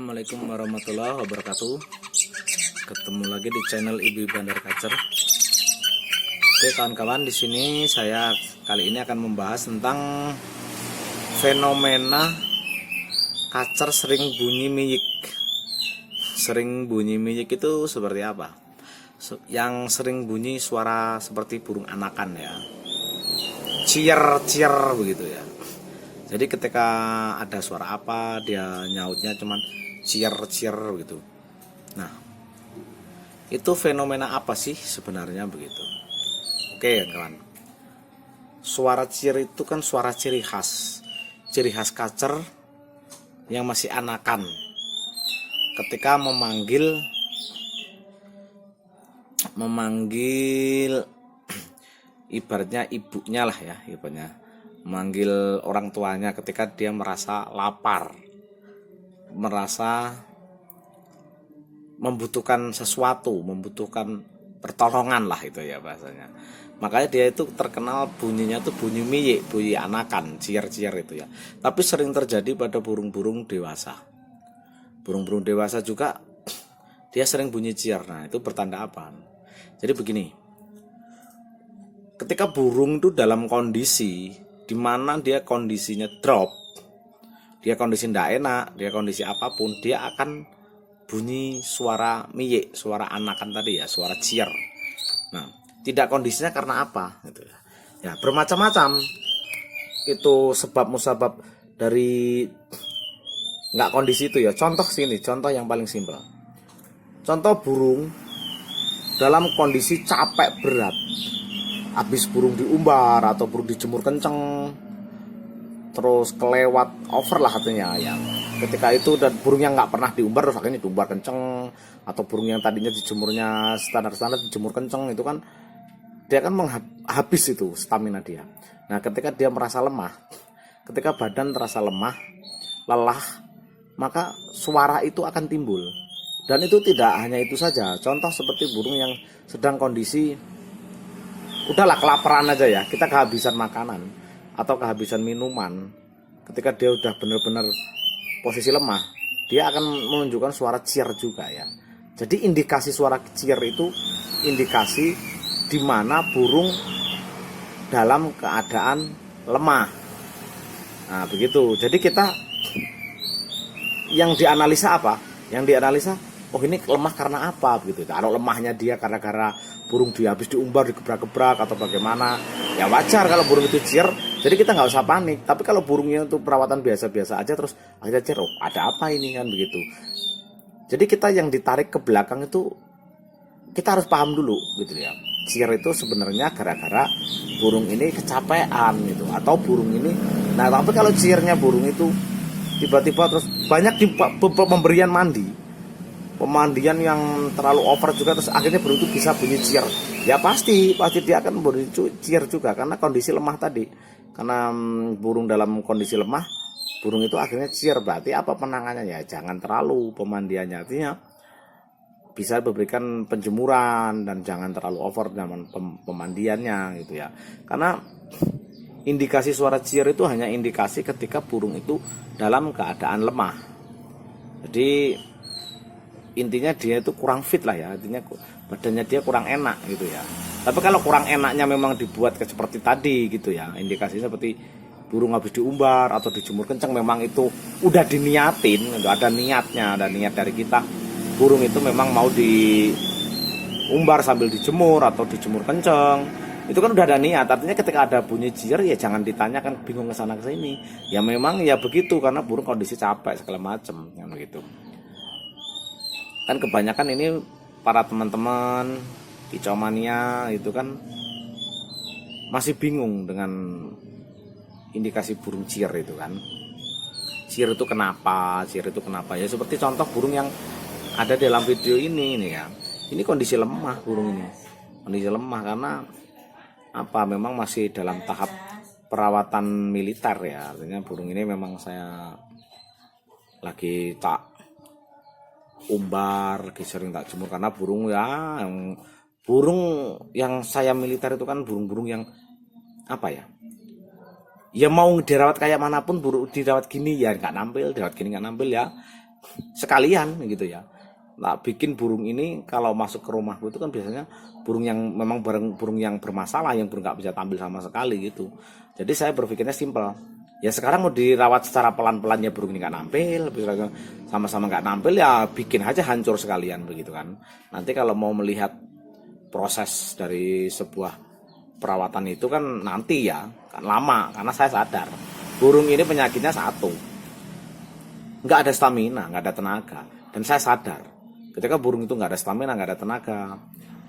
Assalamualaikum warahmatullahi wabarakatuh. Ketemu lagi di channel Ibu Bandar Kacer. Oke kawan-kawan, di sini saya kali ini akan membahas tentang fenomena kacer sering bunyi miyik. Sering bunyi miyik itu seperti apa? Yang sering bunyi suara seperti burung anakan ya. Cier begitu ya. Jadi ketika ada suara apa, dia nyautnya cuman cier gitu. Nah, itu fenomena apa sih sebenarnya begitu? Oke kawan, suara cier itu kan suara ciri khas kacer yang masih anakan. Ketika memanggil ibaratnya ibunya lah ya, ibaratnya memanggil orang tuanya ketika dia merasa lapar, merasa membutuhkan sesuatu, membutuhkan pertolongan lah itu ya bahasanya. Makanya dia itu terkenal bunyinya tuh bunyi miyik, bunyi anakan, cier itu ya. Tapi sering terjadi pada burung-burung dewasa. Burung-burung dewasa juga dia sering bunyi cier. Nah, itu bertanda apa? Jadi begini. Ketika burung itu dalam kondisi di mana dia kondisinya drop, dia kondisi tidak enak, dia kondisi apapun, dia akan bunyi suara miyik, suara anakan tadi ya, suara cier. Nah, tidak kondisinya karena apa? Gitu ya. Ya bermacam-macam. Itu sebab musabab dari nggak kondisi itu ya. Contoh sini, contoh yang paling simpel. Contoh burung dalam kondisi capek berat. Habis burung diumbar atau burung dijemur kenceng, terus kelewat over lah katanya ya. Ketika itu dan burung yang nggak pernah diumbar terus akhirnya diumbar kenceng, atau burung yang tadinya dijemurnya standar dijemur kenceng, itu kan dia kan habis itu stamina dia. Nah ketika dia merasa lemah, ketika badan terasa lemah, lelah, maka suara itu akan timbul. Dan itu tidak hanya itu saja. Contoh seperti burung yang sedang kondisi udahlah kelaparan aja ya, kita kehabisan makanan atau kehabisan minuman. Ketika dia udah benar-benar posisi lemah, dia akan menunjukkan suara cier juga ya. Jadi indikasi suara cier itu indikasi di mana burung dalam keadaan lemah. Nah begitu. Jadi kita yang dianalisa apa? Yang dianalisa, oh ini lemah karena apa begitu. Kalau lemahnya dia karena burung dia habis diumbar, digebrak-gebrak atau bagaimana, ya wajar kalau burung itu cier. Jadi kita nggak usah panik. Tapi kalau burungnya itu perawatan biasa-biasa aja terus akhirnya cier, oh ada apa ini kan begitu. Jadi kita yang ditarik ke belakang itu kita harus paham dulu gitu ya. Cier itu sebenarnya gara-gara burung ini kecapean gitu, atau burung ini. Nah tapi kalau ciernya burung itu tiba-tiba terus banyak di pemberian pemandian yang terlalu over juga, terus akhirnya burung itu bisa bunyi cier. Ya pasti dia akan bunyi cier juga karena kondisi lemah tadi. Karena burung dalam kondisi lemah, burung itu akhirnya cier. Berarti apa penanganannya? Ya jangan terlalu pemandiannya, artinya bisa memberikan penjemuran dan jangan terlalu over dalam pemandiannya gitu ya. Karena indikasi suara cier itu hanya indikasi ketika burung itu dalam keadaan lemah. Jadi intinya dia itu kurang fit lah ya, artinya badannya dia kurang enak gitu ya. Tapi kalau kurang enaknya memang dibuat seperti tadi gitu ya, indikasinya seperti burung habis diumbar atau dijemur kencang, memang itu udah diniatin, ada niatnya, ada niat dari kita. Burung itu memang mau diumbar sambil dijemur atau dijemur kencang, itu kan udah ada niat. Artinya ketika ada bunyi cier ya jangan ditanyakan bingung ke sana ke sini. Ya memang ya begitu karena burung kondisi capek segala macam kan begitu. Kan kebanyakan ini para teman-teman kicomania itu kan masih bingung dengan indikasi burung cier itu kan. Cier itu kenapa? Ya seperti contoh burung yang ada dalam video ini ya. Ini kondisi lemah burung ini. Kondisi lemah karena apa? Memang masih dalam tahap perawatan militer ya. Artinya burung ini memang saya lagi tak umbar, lagi sering tak jemur karena burung yang saya militer itu kan burung-burung yang apa ya? Ya mau dirawat kayak manapun burung dirawat gini ya nggak nampil, dirawat gini nggak nampil ya. sekalian gitu ya. Nah, bikin burung ini kalau masuk ke rumahku itu kan biasanya burung yang memang burung yang bermasalah, yang burung nggak bisa tampil sama sekali gitu. Jadi saya berpikirnya simpel. Ya sekarang mau dirawat secara pelan-pelan ya burung ini nggak nampil, sama-sama nggak nampil ya bikin aja hancur sekalian begitu kan. Nanti kalau mau melihat proses dari sebuah perawatan itu kan nanti ya kan lama, karena saya sadar burung ini penyakitnya satu, nggak ada stamina, nggak ada tenaga. Dan saya sadar ketika burung itu nggak ada stamina, nggak ada tenaga,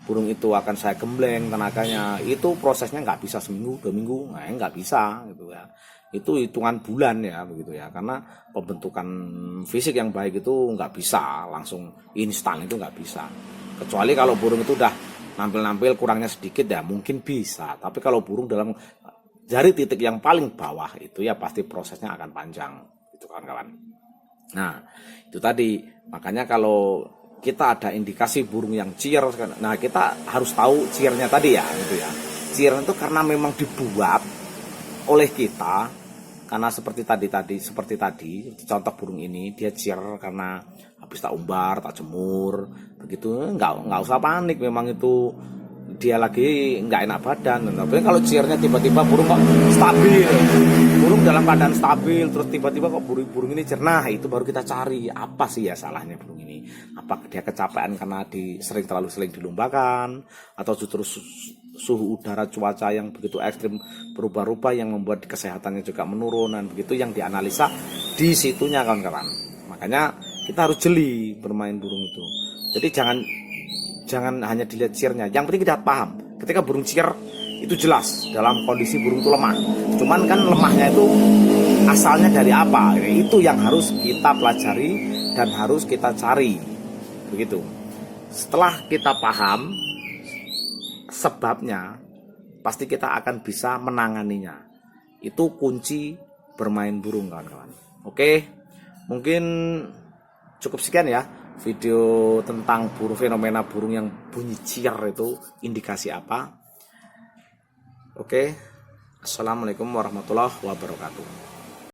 burung itu akan saya gembleng tenaganya, itu prosesnya nggak bisa seminggu 2 minggu, nggak bisa gitu ya. Itu hitungan bulan ya begitu ya, karena pembentukan fisik yang baik itu nggak bisa langsung instan, itu nggak bisa. Kecuali kalau burung itu udah nampil-nampil kurangnya sedikit ya mungkin bisa, tapi kalau burung dalam dari titik yang paling bawah itu ya pasti prosesnya akan panjang gitu kawan-kawan. Nah itu tadi, makanya kalau kita ada indikasi burung yang cier, nah kita harus tahu ciernya tadi ya gitu ya. Ciernya itu karena memang dibuat oleh kita, karena seperti tadi contoh burung ini dia cier karena habis tak umbar, tak jemur begitu, nggak usah panik, memang itu dia lagi nggak enak badan. Tapi kalau ciernya tiba-tiba burung kok stabil, burung dalam keadaan stabil, terus tiba-tiba kok burung ini cernah, itu baru kita cari apa sih ya salahnya burung ini. Apa dia kecapean karena terlalu sering dilombakan, atau justru suhu udara cuaca yang begitu ekstrim berubah-ubah yang membuat kesehatannya juga menurun, dan begitu yang dianalisa di situnya kawan-kawan. Makanya kita harus jeli bermain burung itu. Jadi jangan hanya dilihat ciernya, yang penting kita paham ketika burung cier itu jelas dalam kondisi burung itu lemah. Cuman kan lemahnya itu asalnya dari apa, itu yang harus kita pelajari dan harus kita cari begitu. Setelah kita paham sebabnya, pasti kita akan bisa menanganinya. Itu kunci bermain burung kawan-kawan. Oke, mungkin cukup sekian ya video tentang fenomena burung yang bunyi cier itu indikasi apa. Oke, assalamualaikum warahmatullahi wabarakatuh.